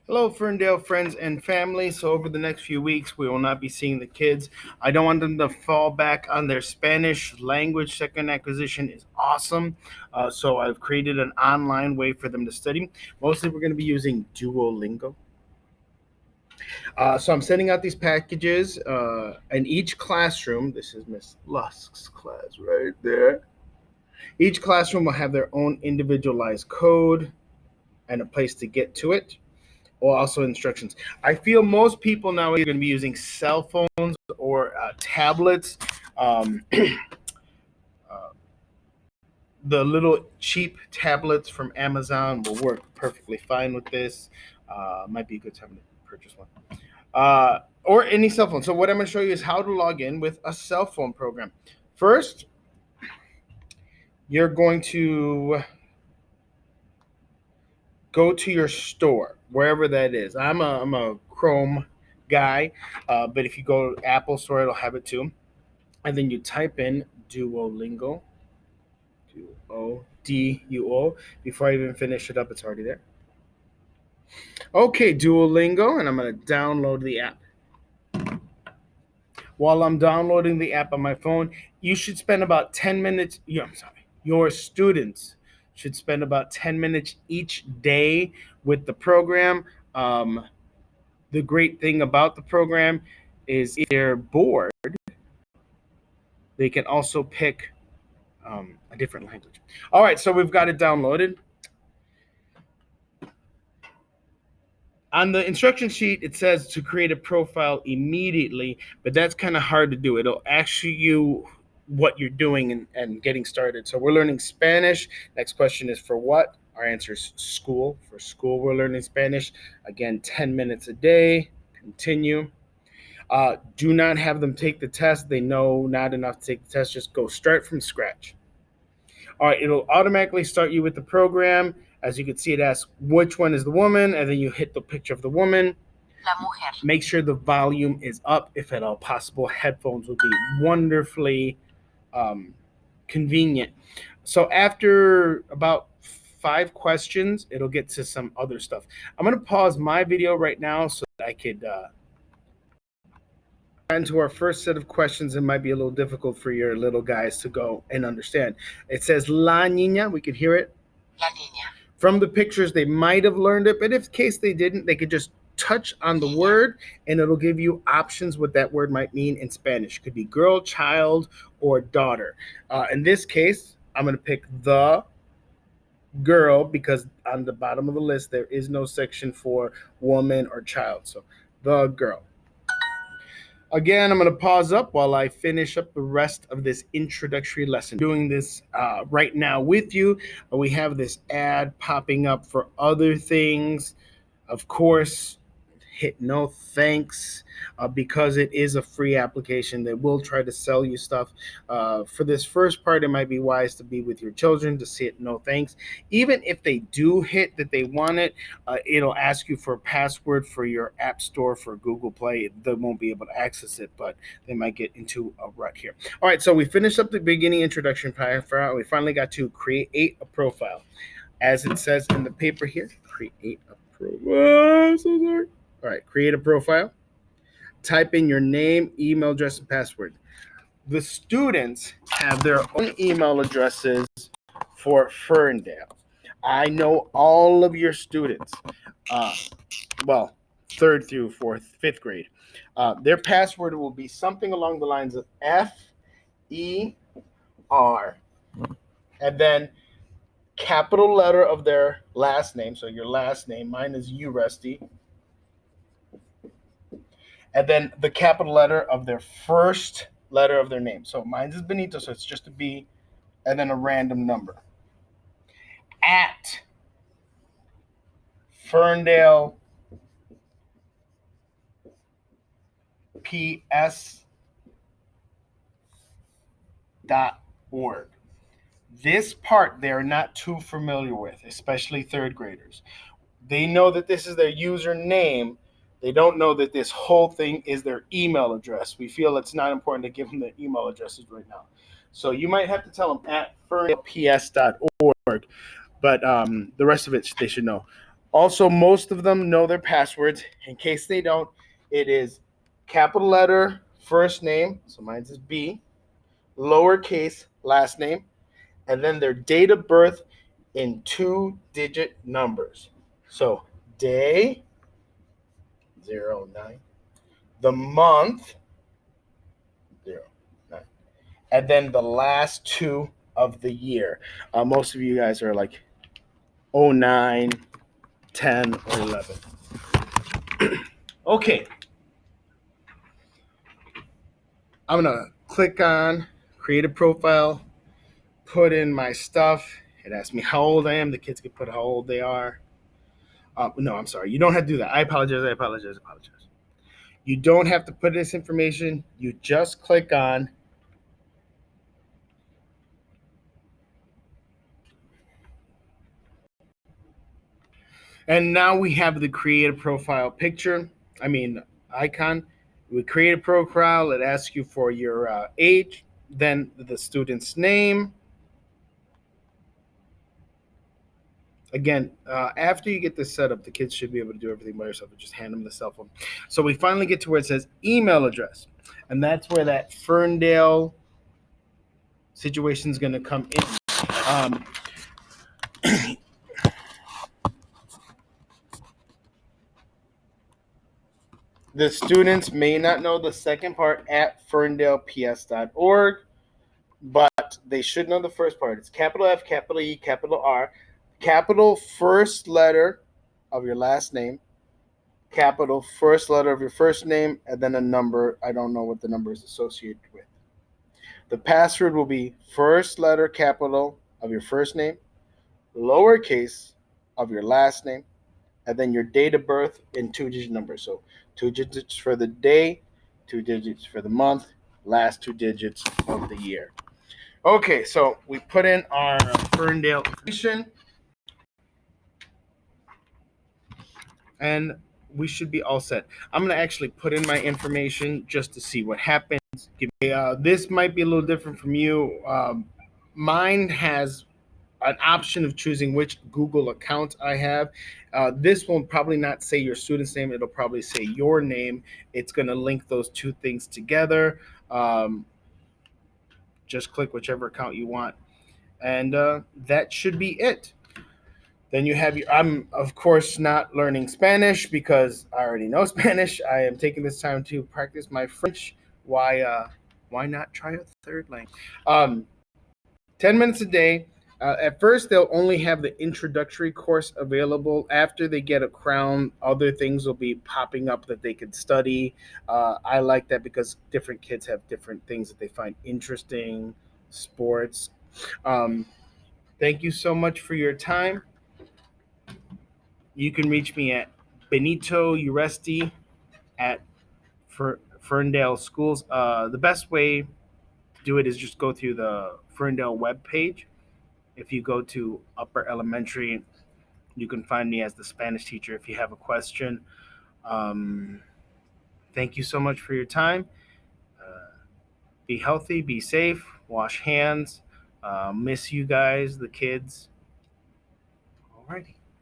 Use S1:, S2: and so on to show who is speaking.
S1: Hello, Ferndale friends and family. So, over the next few weeks, we will not be seeing the kids. I don't want them to fall back on their Spanish language. Second acquisition is awesome. So, I've created an online way for them to study. Mostly, we're going to be using Duolingo. So, I'm sending out these packages in each classroom. This is Miss Lusk's class right there. Each classroom will have their own individualized code and a place to get to it, or also instructions. I feel most people now are going to be using cell phones or tablets. Um, the little cheap tablets from Amazon will work perfectly fine with this. Might be a good time to purchase one. Or any cell phone. So what I'm going to show you is how to log in with a cell phone program. First, you're going to go to your store, wherever that is. I'm a Chrome guy, but if you go to Apple Store, it'll have it too. And then you type in Duolingo, Duo. Before I even finish it up, it's already there. Okay, Duolingo, and I'm going to download the app. While I'm downloading the app on my phone, you should spend about 10 minutes. I'm sorry, your students should spend about 10 minutes each day with the program. The great thing about the program is if they're bored, they can also pick a different language. All right, so we've got it downloaded. On the instruction sheet, it says to create a profile immediately, but that's kind of hard to do. It'll ask you what you're doing and getting started. So we're learning Spanish. Next question is for what? Our answer is school. For school, we're learning Spanish. Again, 10 minutes a day. Continue. Do not have them take the test. They know not enough to take the test. Just go start from scratch. All right, it'll automatically start you with the program. As you can see, it asks which one is the woman, and then you hit the picture of the woman. La mujer. Make sure the volume is up if at all possible. Headphones will be wonderfully convenient. So after about 5 questions, it'll get to some other stuff. I'm going to pause my video right now so that I could into our first set of questions. It might be a little difficult for your little guys to go and understand. It says La Niña. We could hear it. La Niña. From the pictures, they might have learned it, but if in case they didn't, they could just touch on the word and it'll give you options what that word might mean in Spanish. It could be girl, child, or daughter. In this case, I'm going to pick the girl because on the bottom of the list, there is no section for woman or child. So the girl. Again, I'm going to pause up while I finish up the rest of this introductory lesson. Doing this right now with you. We have this ad popping up for other things. Of course, hit no thanks because it is a free application. They will try to sell you stuff. For this first part, it might be wise to be with your children to hit no thanks. Even if they do hit that they want it, it'll ask you for a password for your app store for Google Play. They won't be able to access it, but they might get into a rut here. All right, so we finished up the beginning introduction part. We finally got to create a profile. As it says in the paper here, create a profile. So sorry. All right, create a profile. Type in your name, email address, and password. The students have their own email addresses for Ferndale. I know all of your students. Well, third through fourth, fifth grade. Their password will be something along the lines of FER, and then capital letter of their last name. So your last name, mine is you, Rusty. And then the capital letter of their first letter of their name. So mine is Benito, so it's just a B, and then a random number. At Ferndale PS.org. This part they're not too familiar with, especially third graders. They know that this is their username. They don't know that this whole thing is their email address. We feel it's not important to give them their email addresses right now. So you might have to tell them at ferndaleps.org, but the rest of it they should know. Also, most of them know their passwords. In case they don't, it is capital letter first name, so mine is B, lowercase last name, and then their date of birth in 2-digit numbers. So day 09, the month 09, and then the last two of the year. Most of you guys are like 09, 10, or 11. Okay, I'm gonna click on create a profile, put in my stuff. It asks me how old I am. The kids can put how old they are. No, I'm sorry. You don't have to do that. I apologize. You don't have to put this information. You just click on and now we have the create a profile picture. Icon. We create a profile. It asks you for your age, then the student's name. Again, after you get this set up, the kids should be able to do everything by yourself. Just hand them the cell phone. So we finally get to where it says email address, and that's where that Ferndale situation is going to come in. The students may not know the second part at ferndaleps.org, but they should know the first part. It's capital F, capital E, capital R, capital first letter of your last name, capital first letter of your first name, and then a number. I don't know what the number is associated with. The password will be first letter capital of your first name, lowercase of your last name, and then your date of birth in 2-digit numbers. So 2 digits for the day, 2 digits for the month, last 2 digits of the year. Okay, so we put in our Ferndale information, and we should be all set. I'm going to actually put in my information just to see what happens. This might be a little different from you. Mine has an option of choosing which Google account I have. This will probably not say your student's name. It'll probably say your name. It's going to link those two things together. Just click whichever account you want. And that should be it. Then you have I'm of course not learning Spanish because I already know Spanish. I am taking this time to practice my French. Why not try a third language? 10 minutes a day. At first, they'll only have the introductory course available. After they get a crown, other things will be popping up that they can study. I like that because different kids have different things that they find interesting, sports. Thank you so much for your time. You can reach me at Benito Uresti at Ferndale Schools. The best way to do it is just go through the Ferndale webpage. If you go to upper elementary, you can find me as the Spanish teacher if you have a question. Thank you so much for your time. Be healthy, be safe, wash hands. Miss you guys, the kids. Alrighty.